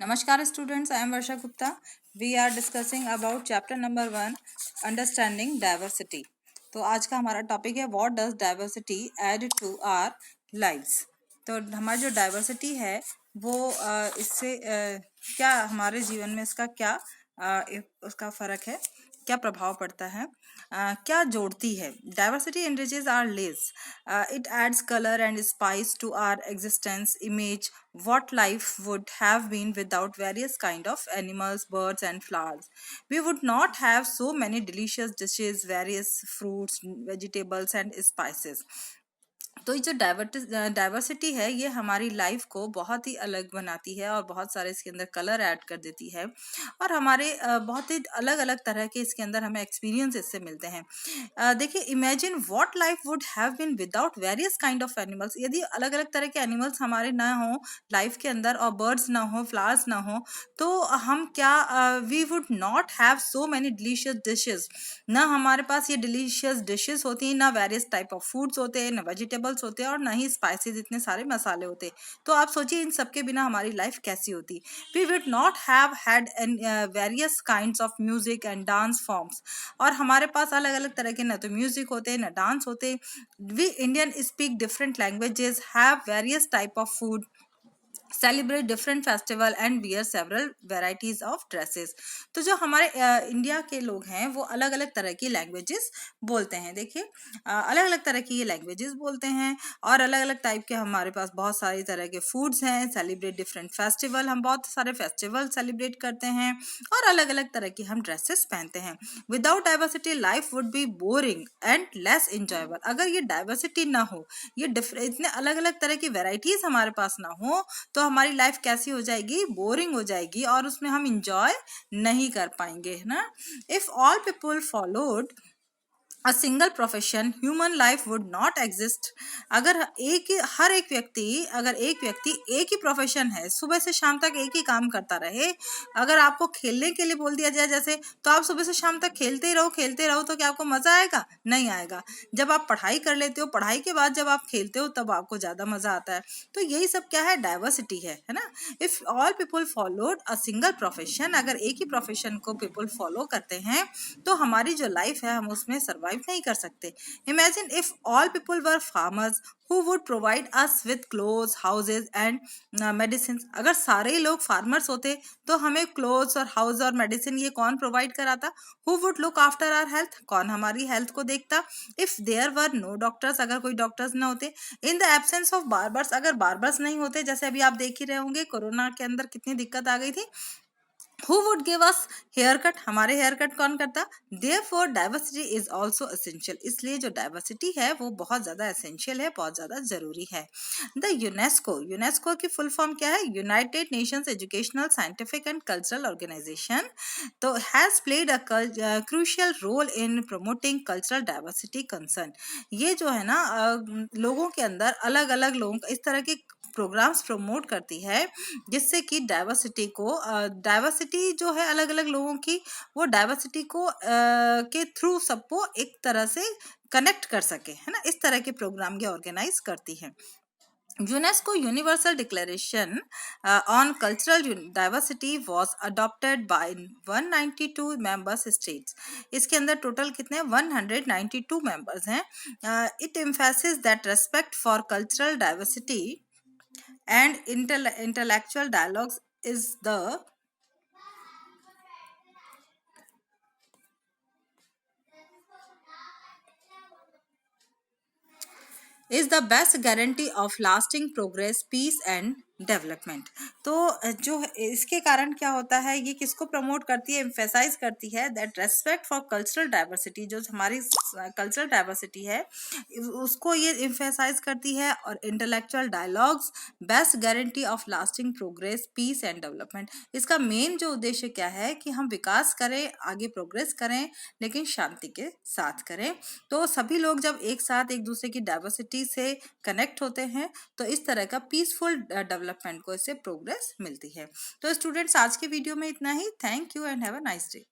Namaskar students, I am Varsha Gupta. We are discussing about chapter number 1 Understanding Diversity. तो आज का हमारा topic है What does diversity add to our lives? तो हमारी जो डाइवर्सिटी है वो इससे क्या हमारे जीवन में इसका क्या उसका फर्क है, क्या प्रभाव पड़ता है, क्या जोड़ती है. Diversity enriches our lives. It adds color and spice to our existence, image what life would have been without various kind of animals, birds and flowers. We would not have so many delicious dishes, various fruits, vegetables and spices. तो ये जो diversity है ये हमारी life को बहुत ही अलग बनाती है और बहुत सारे इसके अंदर कलर ऐड कर देती है और हमारे बहुत ही अलग अलग तरह के इसके अंदर हमें एक्सपीरियंस इससे मिलते हैं. देखिए, imagine what life would have been without various kind of animals. यदि अलग अलग तरह के एनिमल्स हमारे ना हो लाइफ के अंदर और बर्ड्स ना हो, फ्लावर्स ना हो, तो हम क्या we would not have so many delicious dishes. ना हमारे पास ये डिलीशियस डिशेस होती हैं, ना वेरियस टाइप ऑफ फूड्स होते हैं, ना वेजिटेबल्स होते हैं और ना ही स्पाइसेस इतने सारे मसाले होते. तो आप सोचिए इन सब के बिना हमारी लाइफ कैसी होती. We would not have had various kinds of music and dance forms. और हमारे पास अलग अलग तरह के ना तो म्यूजिक होते ना डांस होते. We Indian speak different languages, have various type of food, celebrate different festival and wear several varieties of dresses. तो जो हमारे इंडिया के लोग हैं वो अलग अलग तरह की लैंग्वेजेस बोलते हैं. देखिए, अलग अलग तरह की ये लैंग्वेजेस बोलते हैं और अलग अलग टाइप के हमारे पास बहुत सारी तरह के फूड्स हैं. सेलिब्रेट डिफरेंट फेस्टिवल, हम बहुत सारे फेस्टिवल सेलिब्रेट करते हैं और अलग अलग तरह की हम ड्रेसेस पहनते हैं. Without diversity life would be boring and less enjoyable. अगर ये डाइवर्सिटी ना हो, ये इतने अलग अलग तरह की वेराइटीज हमारे पास ना हो, तो हमारी लाइफ कैसी हो जाएगी, बोरिंग हो जाएगी और उसमें हम इंजॉय नहीं कर पाएंगे, है ना. If all people followed A single profession, human life would not exist. अगर हर एक व्यक्ति एक ही प्रोफेशन है, सुबह से शाम तक एक ही काम करता रहे. अगर आपको खेलने के लिए बोल दिया जाए जैसे, तो आप सुबह से शाम तक खेलते रहो, तो क्या आपको मजा आएगा? नहीं आएगा. जब आप पढ़ाई कर लेते हो, पढ़ाई के बाद जब आप खेलते हो तब आपको ज्यादा मजा आता है. तो यही सब क्या है, डाइवर्सिटी है ना. If all people followed a single profession, अगर एक ही प्रोफेशन को पीपल फॉलो करते हैं तो हमारी जो लाइफ है हम उसमें सर्वाइव नहीं कर सकते. Imagine if all people were farmers who would provide us with clothes, houses and medicines. अगर सारे लोग फार्मर्स होते तो हमें क्लोथ्स और हाउस और मेडिसिन ये कौन प्रोवाइड कराता? Who would look after our health? कौन हमारी हेल्थ को देखता? If there were no doctors, अगर कोई डॉक्टर्स ना होते. In the absence of barbers, अगर बार्बर्स नहीं होते, जैसे अभी आप देख ही रहे होंगे कोरोना के अंदर कितनी दिक्कत आ गई थी. Who would give us haircut? हमारे हेयर कट कौन करता? Therefore diversity is also essential. इसलिए जो डाइवर्सिटी है वो बहुत ज्यादा एसेंशियल है, बहुत ज्यादा जरूरी है. द यूनेस्को की फुल फॉर्म क्या है? United Nations Educational, Scientific and Cultural Organization. तो has played a crucial role in promoting cultural diversity concern. ये जो है ना लोगों के अंदर अलग अलग लोगों का इस तरह के प्रोग्राम्स प्रमोट करती है जिससे कि डाइवर्सिटी जो है अलग अलग लोगों की, वो डाइवर्सिटी को के थ्रू सबको एक तरह से कनेक्ट कर सके, है ना. इस तरह के प्रोग्राम ये ऑर्गेनाइज करती है. UNESCO universal declaration on cultural diversity was adopted by 192 members states. इसके अंदर टोटल कितने 192 मेंबर्स हैं. It emphasis that respect for cultural diversity and intellectual dialogues is the best guarantee of lasting progress, peace and development. तो जो इसके कारण क्या होता है, ये किसको प्रमोट करती है, एम्फेसाइज करती है that respect for cultural diversity. जो हमारी कल्चरल डाइवर्सिटी है उसको ये एम्फेसाइज करती है. और intellectual dialogues, best guarantee of lasting progress, peace and development. इसका मेन जो उद्देश्य क्या है कि हम विकास करें, आगे प्रोग्रेस करें, लेकिन शांति के साथ करें. तो सभी लोग जब एक साथ एक दूसरे की डाइवर्सिटी से कनेक्ट होते हैं तो इस तरह का पीसफुल डेवलपमेंट को इससे प्रोग्रेस मिलती है. तो स्टूडेंट्स, आज के वीडियो में इतना ही. Thank you and have a nice day.